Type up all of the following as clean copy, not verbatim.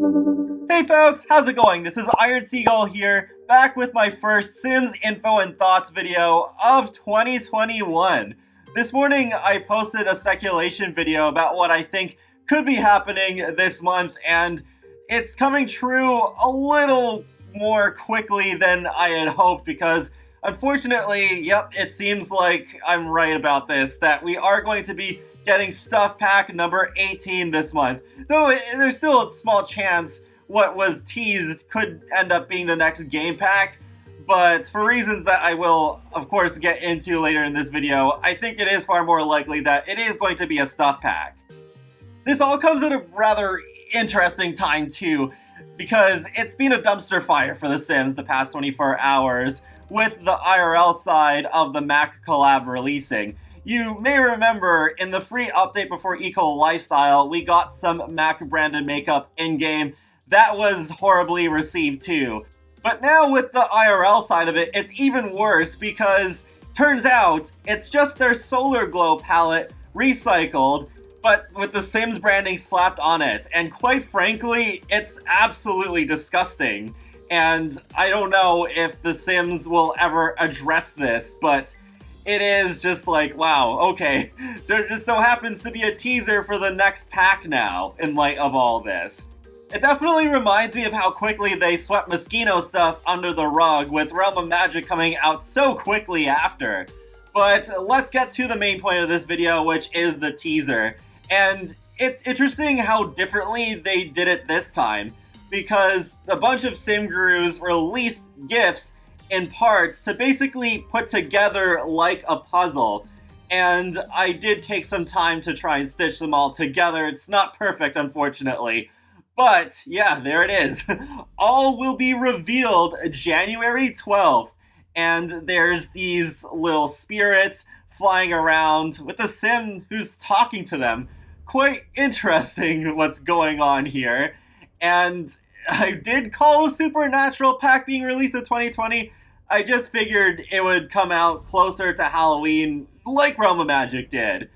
Hey folks, how's it going? This is Iron Seagull here, back with my first Sims info and thoughts video of 2021. This morning I posted a speculation video about what I think could be happening this month, and it's coming true a little more quickly than I had hoped because unfortunately, yep, it seems like I'm right about this, that we are going to be getting stuff pack number 18 this month. Though there's still a small chance what was teased could end up being the next game pack, but for reasons that I will, of course, get into later in this video, I think it is far more likely that it is going to be a stuff pack. This all comes at a rather interesting time too, because it's been a dumpster fire for The Sims the past 24 hours, with the IRL side of the Mac collab releasing. You may remember in the free update before Eco Lifestyle, we got some Mac branded makeup in-game. That was horribly received too. But now with the IRL side of it, it's even worse because turns out it's just their Solar Glow palette recycled, but with the Sims branding slapped on it. And quite frankly, it's absolutely disgusting. And I don't know if The Sims will ever address this, but it is just like, wow, okay. There just so happens to be a teaser for the next pack now, in light of all this. It definitely reminds me of how quickly they swept Moschino stuff under the rug, with Realm of Magic coming out so quickly after. But let's get to the main point of this video, which is the teaser. And it's interesting how differently they did it this time, because a bunch of sim gurus released GIFs in parts to basically put together like a puzzle. And I did take some time to try and stitch them all together. It's not perfect, unfortunately. But yeah, there it is. All will be revealed January 12th. And there's these little spirits flying around with a sim who's talking to them. Quite interesting what's going on here. And I did call a Supernatural pack being released in 2020. I just figured it would come out closer to Halloween like Realm of Magic did.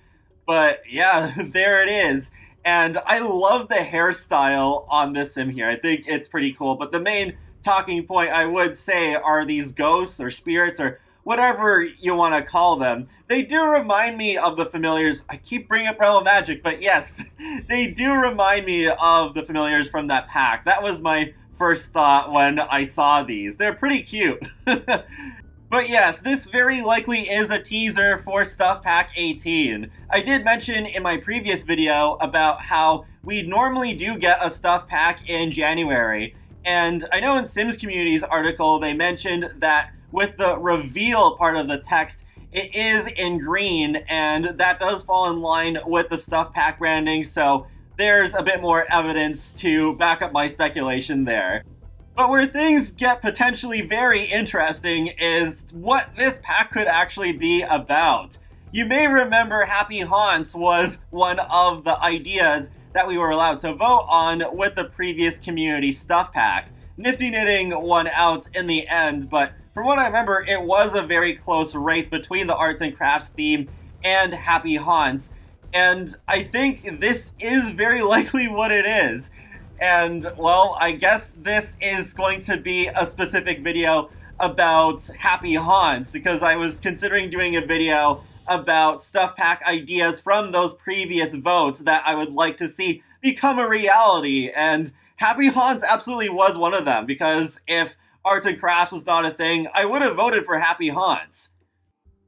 But yeah, there it is. And I love the hairstyle on this sim here. I think it's pretty cool. But the main talking point I would say are these ghosts or spirits or whatever you want to call them. They do remind me of the familiars. I keep bringing up Realm of Magic, but yes, they do remind me of the familiars from that pack. That was my first thought when I saw these. They're pretty cute. But yes, this very likely is a teaser for Stuff Pack 18. I did mention in my previous video about how we normally do get a Stuff Pack in January. And I know in Sims Community's article they mentioned that with the reveal part of the text, it is in green, and that does fall in line with the Stuff Pack branding, so there's a bit more evidence to back up my speculation there. But where things get potentially very interesting is what this pack could actually be about. You may remember Happy Haunts was one of the ideas that we were allowed to vote on with the previous community stuff pack. Nifty Knitting won out in the end, but from what I remember, it was a very close race between the arts and crafts theme and Happy Haunts. And I think this is very likely what it is. And, well, I guess this is going to be a specific video about Happy Haunts, because I was considering doing a video about stuff pack ideas from those previous votes that I would like to see become a reality, and Happy Haunts absolutely was one of them, because if arts and crafts was not a thing, I would have voted for Happy Haunts.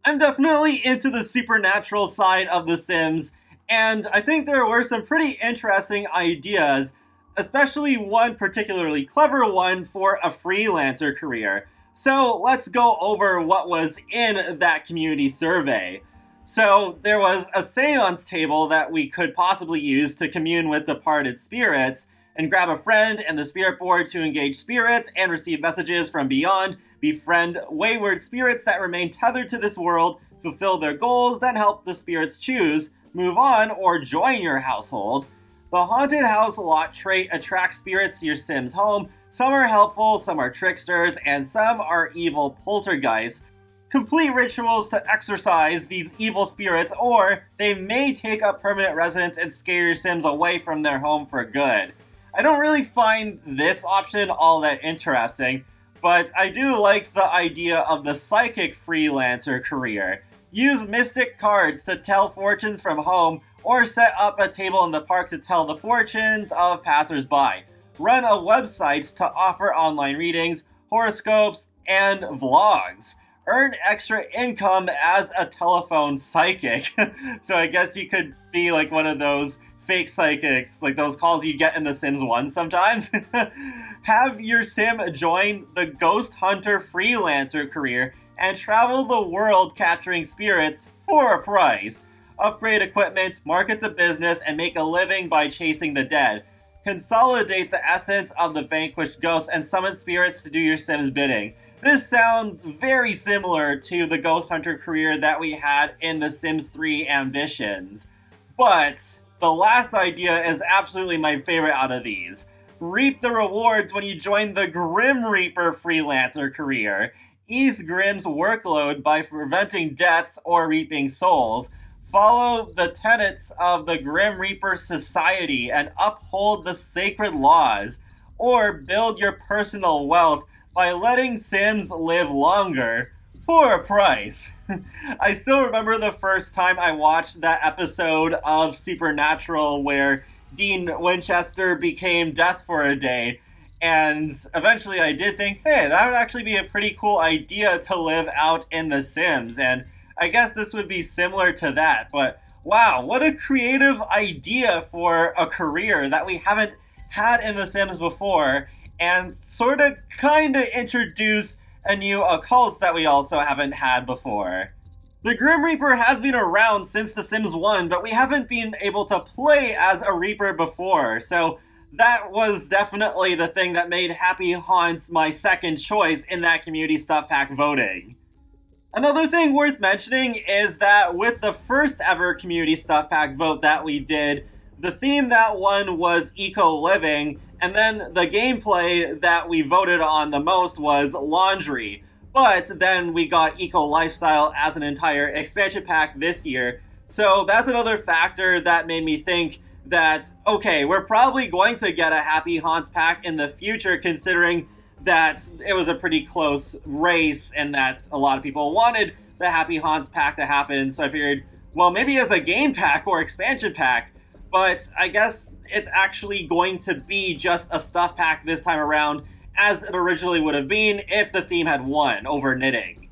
I'm definitely into the supernatural side of The Sims, and I think there were some pretty interesting ideas, especially one particularly clever one for a freelancer career. So let's go over what was in that community survey. So there was a seance table that we could possibly use to commune with departed spirits, and grab a friend and the spirit board to engage spirits and receive messages from beyond, befriend wayward spirits that remain tethered to this world, fulfill their goals, then help the spirits choose, move on, or join your household. The Haunted House lot trait attracts spirits to your Sim's home. Some are helpful, some are tricksters, and some are evil poltergeists. Complete rituals to exorcise these evil spirits, or they may take up permanent residence and scare your Sims away from their home for good. I don't really find this option all that interesting, but I do like the idea of the psychic freelancer career. Use mystic cards to tell fortunes from home, or set up a table in the park to tell the fortunes of passersby. Run a website to offer online readings, horoscopes, and vlogs. Earn extra income as a telephone psychic. So I guess you could be like one of those fake psychics, like those calls you get in The Sims 1 sometimes. Have your sim join the ghost hunter freelancer career and travel the world capturing spirits for a price. Upgrade equipment, market the business, and make a living by chasing the dead. Consolidate the essence of the vanquished ghosts and summon spirits to do your sim's bidding. This sounds very similar to the ghost hunter career that we had in The Sims 3 Ambitions. But the last idea is absolutely my favorite out of these. Reap the rewards when you join the Grim Reaper freelancer career. Ease Grim's workload by preventing deaths or reaping souls. Follow the tenets of the Grim Reaper Society and uphold the sacred laws. Or build your personal wealth by letting Sims live longer for a price. I still remember the first time I watched that episode of Supernatural where Dean Winchester became Death for a day. And eventually I did think, hey, that would actually be a pretty cool idea to live out in The Sims. And I guess this would be similar to that. But wow, what a creative idea for a career that we haven't had in The Sims before. And sort of kind of introduce a new occult that we also haven't had before. The Grim Reaper has been around since The Sims 1, but we haven't been able to play as a Reaper before, so that was definitely the thing that made Happy Haunts my second choice in that community stuff pack voting. Another thing worth mentioning is that with the first ever community stuff pack vote that we did, the theme that won was eco-living, and then the gameplay that we voted on the most was laundry. But then we got eco-lifestyle as an entire expansion pack this year, so that's another factor that made me think that, okay, we're probably going to get a Happy Haunts pack in the future, considering that it was a pretty close race and that a lot of people wanted the Happy Haunts pack to happen, so I figured, well, maybe as a game pack or expansion pack, but I guess it's actually going to be just a stuff pack this time around, as it originally would have been if the theme had won over knitting.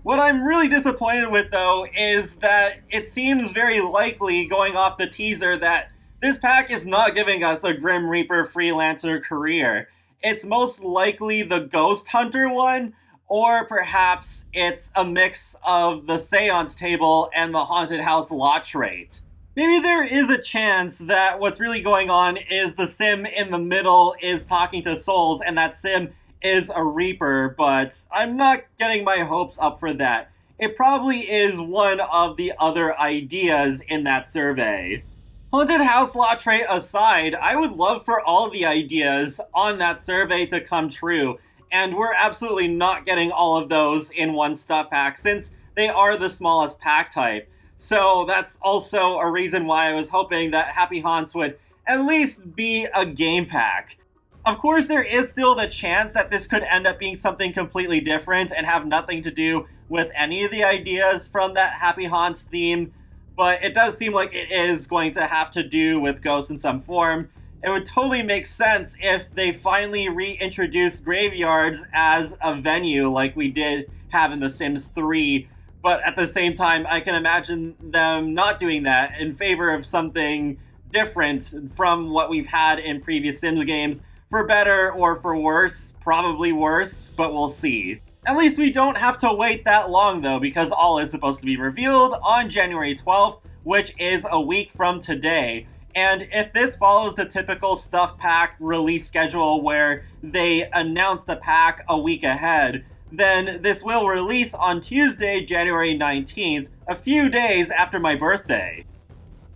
What I'm really disappointed with, though, is that it seems very likely, going off the teaser, that this pack is not giving us a Grim Reaper freelancer career. It's most likely the Ghost Hunter one, or perhaps it's a mix of the Seance table and the Haunted House lot trait. Maybe there is a chance that what's really going on is the sim in the middle is talking to souls and that sim is a Reaper, but I'm not getting my hopes up for that. It probably is one of the other ideas in that survey. Haunted House lot trait aside, I would love for all the ideas on that survey to come true, and we're absolutely not getting all of those in one stuff pack since they are the smallest pack type. So that's also a reason why I was hoping that Happy Haunts would at least be a game pack. Of course, there is still the chance that this could end up being something completely different and have nothing to do with any of the ideas from that Happy Haunts theme, but it does seem like it is going to have to do with ghosts in some form. It would totally make sense if they finally reintroduced graveyards as a venue like we did have in The Sims 3, but at the same time, I can imagine them not doing that in favor of something different from what we've had in previous Sims games, for better or for worse, probably worse, but we'll see. At least we don't have to wait that long though, because all is supposed to be revealed on January 12th, which is a week from today. And if this follows the typical stuff pack release schedule where they announce the pack a week ahead, then this will release on Tuesday, January 19th, a few days after my birthday.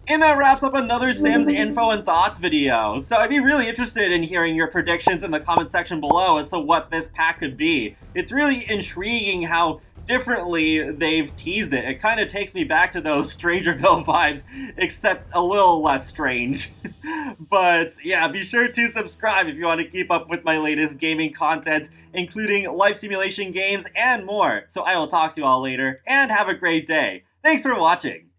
And that wraps up another Sims info and thoughts video. So I'd be really interested in hearing your predictions in the comment section below as to what this pack could be. It's really intriguing how differently they've teased it. It kind of takes me back to those Strangerville vibes, except a little less strange. But yeah, be sure to subscribe if you want to keep up with my latest gaming content, including life simulation games and more. So I will talk to you all later, and have a great day. Thanks for watching!